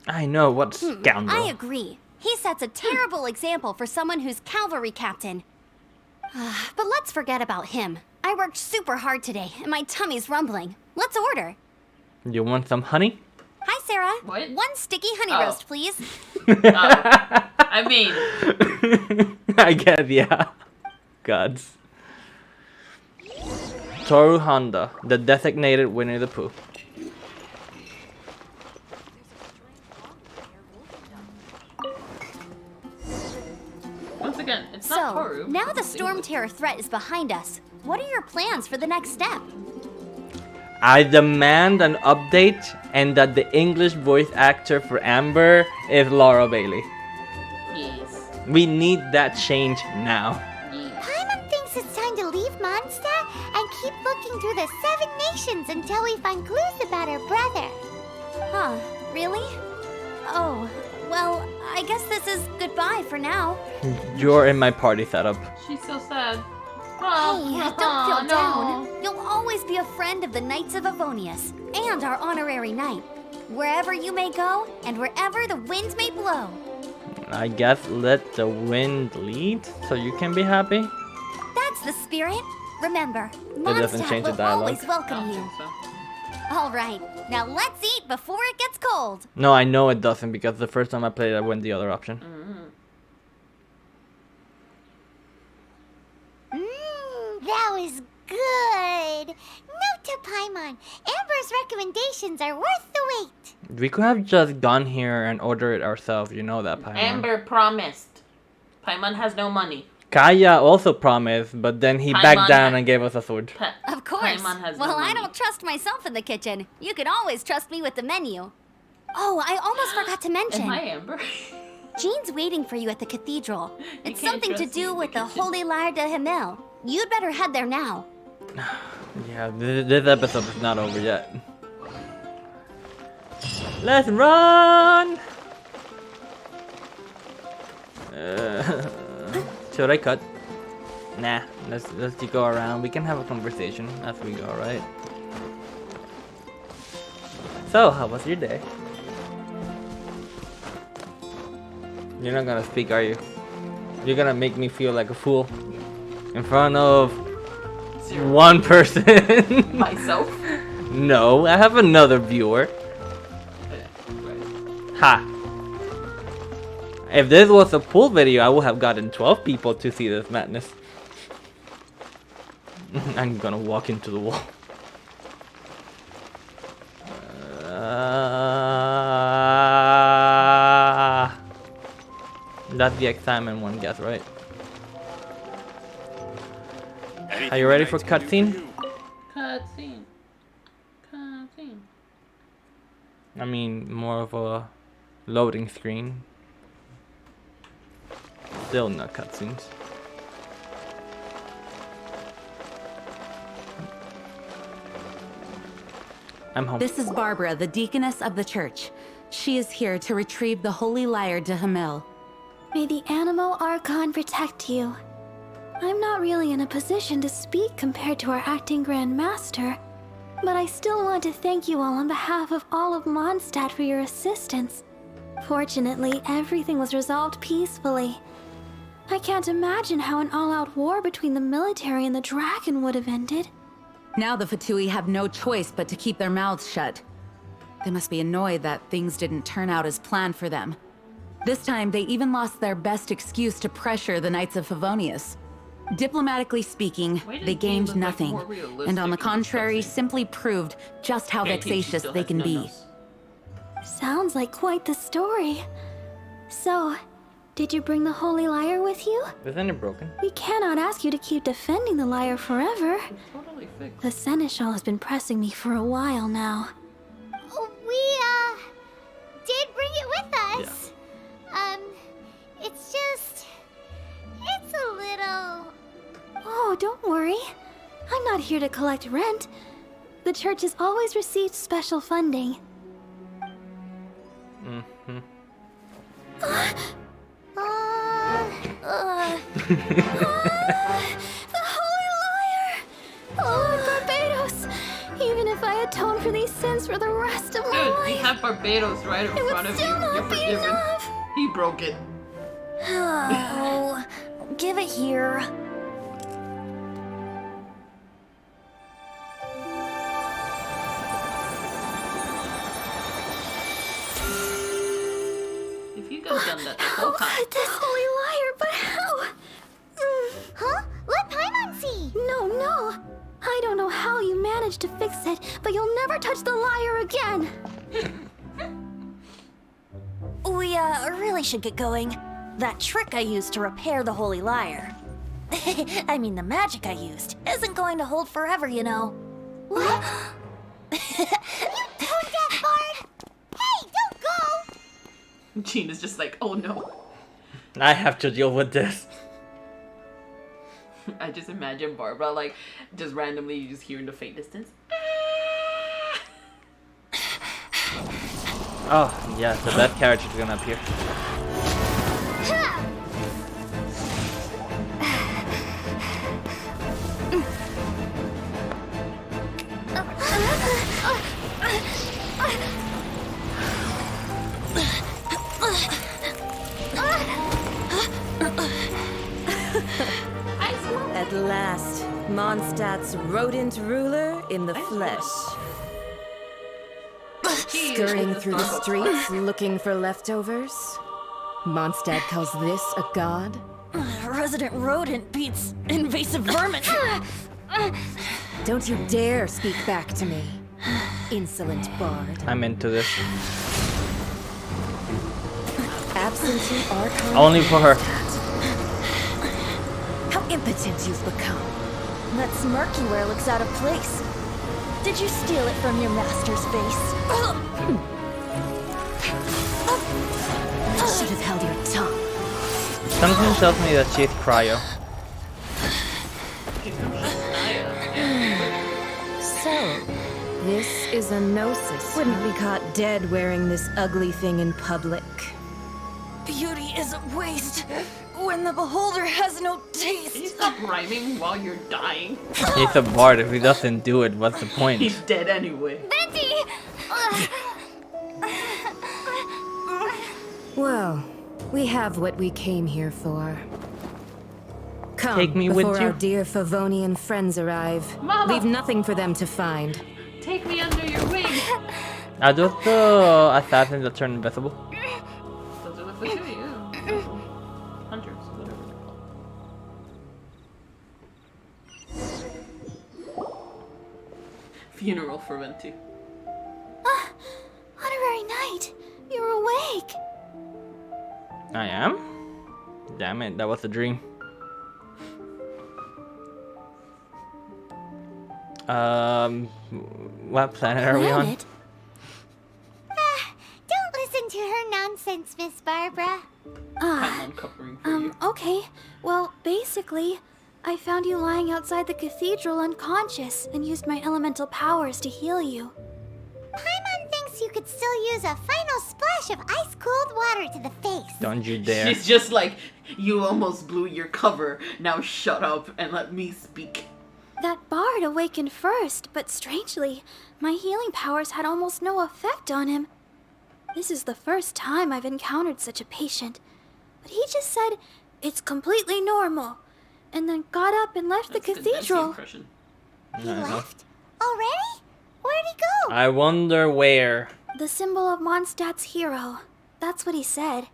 I know, what scoundrel. I agree. He sets a terrible example for someone who's cavalry captain. But let's forget about him. I worked super hard today, and my tummy's rumbling. Let's order. You want some honey? Hi, Sarah. What? One sticky honey Oh. roast, please. I mean, I guess, yeah. Gods. Toru Honda, the designated Winnie the Pooh. once again, it's not So, Toru. now the It's storm English. terror threat is behind us. What are your plans for the next step? I demand an update and that the English voice actor for Amber is Laura Bailey. Yes. We need that change now. Yes. Paimon thinks it's time to leave Mondstadt and keep looking through the 7 nations until we find clues about her brother. Huh, really? Oh, well, I guess this is goodbye for now. You're in my party setup. She's so sad. Hey, don't feel down. You'll always be a friend of the Knights of Avonius and our honorary knight. Wherever you may go and wherever the wind may blow. I guess let the wind lead so you can be happy. That's the spirit. Remember, doesn't Mondstadt change the will dialogue. always welcome you. All right, now let's eat before it gets cold. No, I know it doesn't because the first time I played I went the other option. That was good. Note to Paimon, Amber's recommendations are worth the wait. We could have just gone here and ordered it ourselves, you know that, Paimon. Amber promised. Paimon has no money. Kaya also promised, but then he backed down and gave us a sword. Of course. Paimon has no Well, I money. don't trust myself in the kitchen. You can always trust me with the menu. Oh, I almost forgot to mention. Am I Amber? Jean's waiting for you at the cathedral. It's can't something to trust me do in the with the kitchen. Holy Lyre de Himmel. You'd better head there now. Yeah, this episode is not over yet. Let's run! Should I cut? Nah, let's just go around. We can have a conversation as we go, right? So, how was your day? You're not gonna speak, are you? You're gonna make me feel like a fool in front of one person. Myself? No, I have another viewer. Ha! If this was a pool video, I would have gotten 12 people to see this madness. I'm gonna walk into the wall. That's the excitement one gets, right? Are you ready for cutscene? Cutscene. Cutscene. I mean, more of a loading screen. Still not cutscenes. I'm home. This is Barbara, the deaconess of the church. She is here to retrieve the Holy Lyre de Himmel. May the Animo Archon protect you. I'm not really in a position to speak compared to our acting Grand Master, but I still want to thank you all on behalf of all of Mondstadt for your assistance. Fortunately, everything was resolved peacefully. I can't imagine how an all-out war between the military and the dragon would have ended. Now the Fatui have no choice but to keep their mouths shut. They must be annoyed that things didn't turn out as planned for them. This time, they even lost their best excuse to pressure the Knights of Favonius. Diplomatically speaking, Why does they Jean gained look like nothing, more realistic and on the in this contrary, cutscene? simply proved just how Okay, I think she vexatious still they has can no be. nose. Sounds like quite the story. So, did you bring the Holy Lyre with you? Isn't it broken? We cannot ask you to keep defending the lyre forever. Totally fixed. The Seneschal has been pressing me for a while now. We, did bring it with us. It's just... It's a little... Oh, don't worry. I'm not here to collect rent. The church has always received special funding. Mm-hmm. The Holy Lyre! Lord Barbados! Even if I atone for these sins for the rest of my Dude, life, you have Barbados right in it front would of you. still You're not be forgiven. enough. He broke it. Oh, give it here. If you could have done that the whole time. This Holy Lyre, but how? Huh? Let Paimon see! No. I don't know how you managed to fix it, but you'll never touch the lyre again. We, really should get going. That trick I used to repair the Holy Lyre. I mean, the magic I used isn't going to hold forever, you know. What? You tone-deaf bard! Hey, don't go! Jean is just like, oh no. I have to deal with this. I just imagine Barbara like just randomly you just hear in the faint distance. Oh, yeah, the best character is gonna appear. last, Mondstadt's rodent ruler in the flesh. Scurrying through the streets looking for leftovers? Mondstadt calls this a god? Resident rodent beats invasive vermin. Don't you dare speak back to me, insolent bard. I'm into this. Absentee Archon. Only for her. How impotent you've become. That smirky wear looks out of place. Did you steal it from your master's face? You should have held your tongue. Something tells me that she's cryo. So, this is a gnosis. Wouldn't be caught dead wearing this ugly thing in public. Beauty is a waste when the beholder has no Can you taste. stop rhyming while you're dying? He's a bard. If he doesn't do it, what's the point? He's dead anyway. Venti! Well, we have what we came here for. Come, Take me with before you. our dear Favonian friends arrive. Mama. Leave nothing for them to find. Take me under your wing. Are those the assassins that turn invisible? Those are the Fatui, yeah. Hunters, whatever they're called. Funeral for Venti. Honorary Knight, you're awake. I am? Damn it, that was a dream. What planet are we on? Don't listen to her nonsense, Miss Barbara. I'm uncovering for you. Okay. Well, basically, I found you lying outside the cathedral unconscious and used my elemental powers to heal you. Paimon thinks you could still use a final splash of ice-cold water to the face. Don't you dare. She's just like, you almost blew your cover. Now shut up and let me speak. That bard awakened first, but strangely, my healing powers had almost no effect on him. This is the first time I've encountered such a patient. But he just said, it's completely normal, and then got up and left That's the a good Venti cathedral. impression. He left? Already? Where'd he go? I wonder where. The symbol of Mondstadt's hero. That's what he said.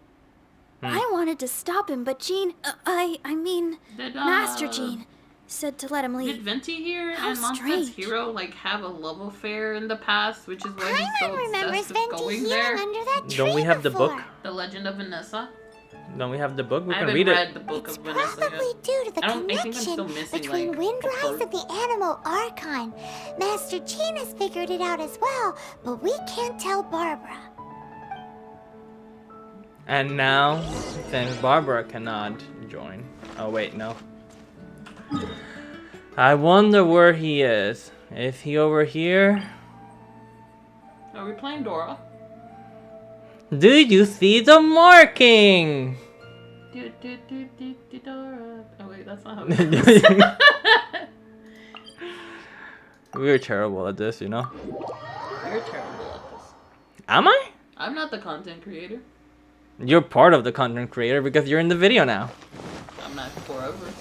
I wanted to stop him, but Jean, I mean, Did, Master Jean, said to let him Did leave. Venti here How and Mondstadt's strange. hero like have a love affair in the past, which is why he's so Paimon remembers obsessed with Venti going healing there? under that tree Don't we have the book? before. The Legend of Vanessa? Don't we have the book? We I can haven't read read it. the book It's of Vanessa yet. probably due to the I think I'm connection still missing, between like, Windrise a and the Animal Archon. Master Jean has figured it out as well, but we can't tell Barbara. And now, since Barbara cannot join. Oh wait, no. I wonder where he is. Is he over here? Are we playing Dora? Do you see the marking? Dora. Oh wait, that's not how it goes. We're terrible at this, you know? You're terrible at this. Am I? I'm not the content creator. You're part of the content creator because you're in the video now. I'm not forever.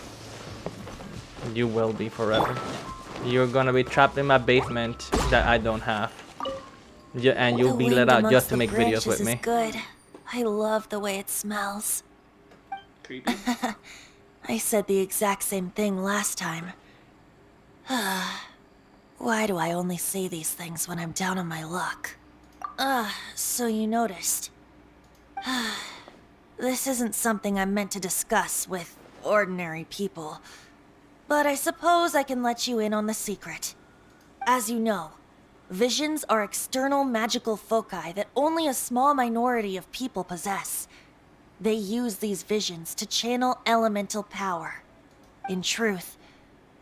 You will be forever. You're gonna be trapped in my basement that I don't have. And you'll be let out just to make videos with me. Good. I love the way it smells. Creepy. I said the exact same thing last time. Why do I only say these things when I'm down on my luck? So you noticed. This isn't something I'm meant to discuss with ordinary people. But I suppose I can let you in on the secret. As you know, visions are external magical foci that only a small minority of people possess. They use these visions to channel elemental power. In truth,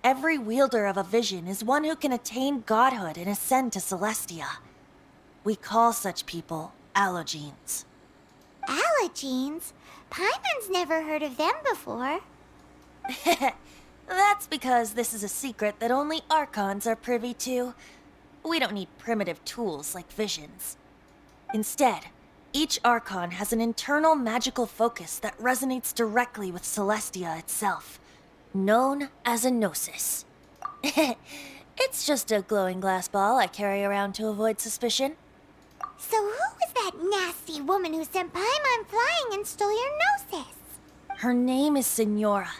every wielder of a vision is one who can attain godhood and ascend to Celestia. We call such people allogenes. Allogenes? Paimon's never heard of them before. That's because this is a secret that only Archons are privy to. We don't need primitive tools like visions. Instead, each Archon has an internal magical focus that resonates directly with Celestia itself. known as a gnosis. It's just a glowing glass ball I carry around to avoid suspicion. So who was that nasty woman who sent Paimon flying and stole your gnosis? Her name is Signora,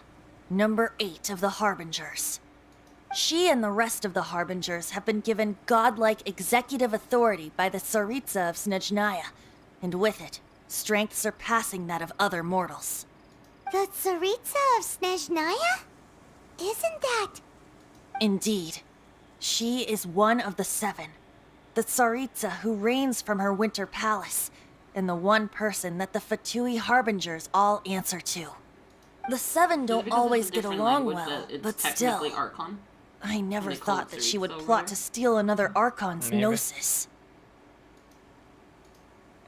number 8 of the Harbingers. She and the rest of the Harbingers have been given godlike executive authority by the Tsaritsa of Snezhnaya, and with it, strength surpassing that of other mortals. The Tsaritsa of Snezhnaya? Isn't that... Indeed. She is one of the 7, the Tsaritsa who reigns from her winter palace, and the one person that the Fatui Harbingers all answer to. The 7 don't always get along well, but still... Archon. I never They call thought it that she would Tsaritsa plot over to steal another Archon's Maybe. gnosis.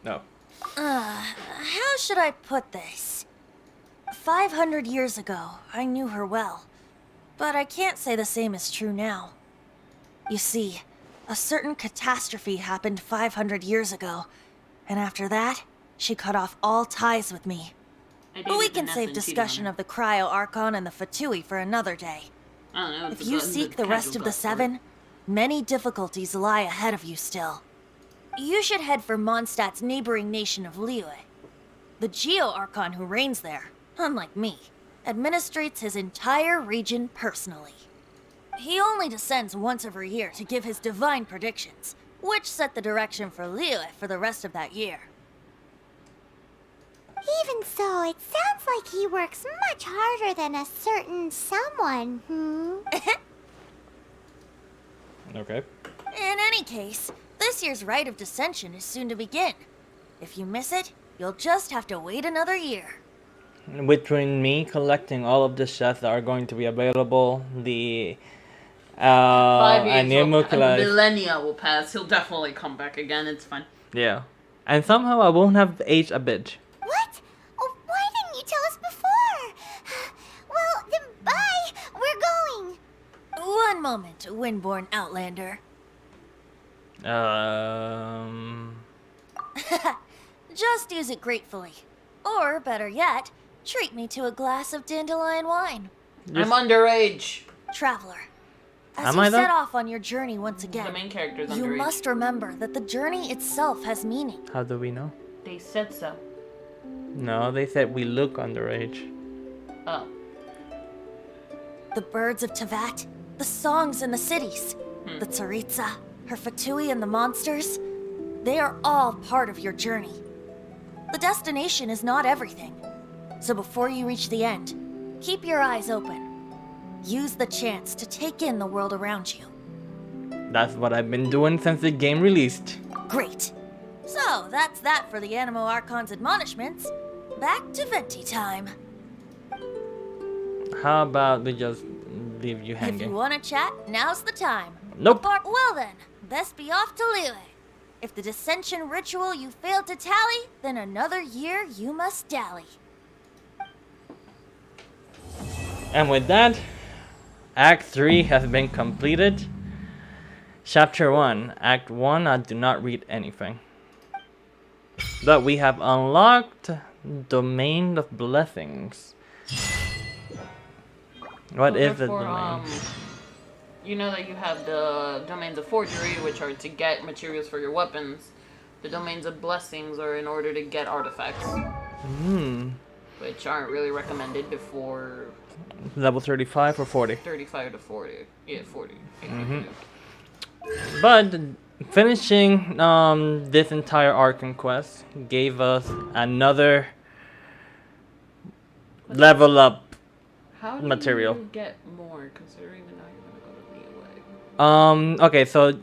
No. How should I put this? 500 years ago, I knew her well, but I can't say the same is true now. You see, a certain catastrophe happened 500 years ago, and after that, she cut off all ties with me. But we can save discussion of the Cryo Archon and the Fatui for another day. I don't know. If you seek the rest of the 7, many difficulties lie ahead of you still. You should head for Mondstadt's neighboring nation of Liyue. The Geo-Archon who reigns there, unlike me, administrates his entire region personally. He only descends once every year to give his divine predictions, which set the direction for Liyue for the rest of that year. Even so, it sounds like he works much harder than a certain someone, Okay. In any case, this year's Rite of Dissension is soon to begin. If you miss it, you'll just have to wait another year. Between me collecting all of the sets that are going to be available, the 5 years will pass. Animucula, Millennia will pass. He'll definitely come back again. It's fine. yeah, and somehow I won't have aged a bit. What? Oh, why didn't you tell us before? Well, then bye. We're going. One moment, Windborn Outlander. Just use it gratefully. Or, better yet, treat me to a glass of dandelion wine. I'm underage. Traveler, as Am you I though? set off on your journey once again, The main character's you underage. must remember that the journey itself has meaning. How do we know? They said so. No, they said we look underage. Oh. The birds of Tevat, the songs in the cities, the Tsaritsa, her Fatui and the monsters, they are all part of your journey. The destination is not everything. So before you reach the end, keep your eyes open. Use the chance to take in the world around you. That's what I've been doing since the game released. Great. So that's that for the Animo Archon's admonishments. Back to Venti time. How about we just leave you If you hanging? want to chat, now's the time. Nope. Well then, best be off to Liyue. If the dissension ritual you failed to tally, then another year you must dally. And with that, Act 3 has been completed. Chapter 1, Act 1, I do not read anything. But we have unlocked Domain of Blessings. What is the domain? You know that you have the domains of forgery, which are to get materials for your weapons. The domains of blessings are in order to get artifacts. Which aren't really recommended before Level 35 or 40? 35 to 40. Yeah, 40. But finishing this entire Archon quest gave us another level up How do material. you get more, considering that now you're gonna go to Liyue? Okay, so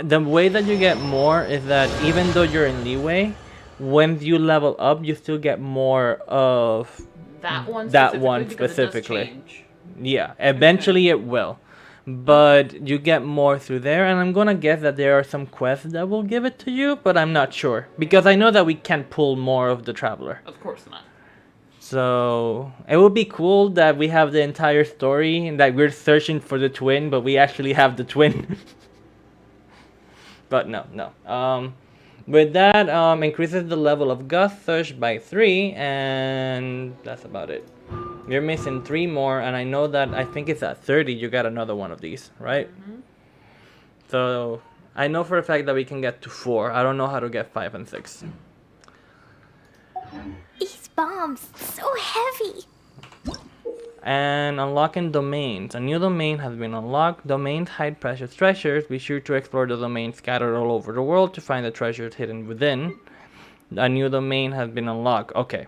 the way that you get more is that even though you're in Liyue, when you level up, you still get more of That one specifically. specifically? Because it does change. Yeah, eventually it will. But you get more through there, and I'm gonna guess that there are some quests that will give it to you, but I'm not sure. Because I know that we can't pull more of the Traveler. Of course not. So, it would be cool that we have the entire story, and that we're searching for the twin, but we actually have the twin. But no. With that, increases the level of Gust Search by 3, and that's about it. You're missing 3 more, and I know that I think it's at 30 you got another one of these, right? So I know for a fact that we can get to 4. I don't know how to get 5 and 6. These bombs, so heavy. And unlocking domains. A new domain has been unlocked. Domains hide precious treasures. Be sure to explore the domains scattered all over the world to find the treasures hidden within. A new domain has been unlocked. Okay.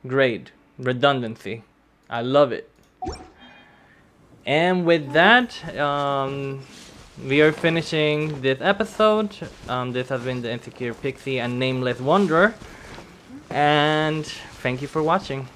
Great. Redundancy. I love it. And with that, we are finishing this episode. This has been the Insecure Pixie and Nameless Wanderer. And thank you for watching.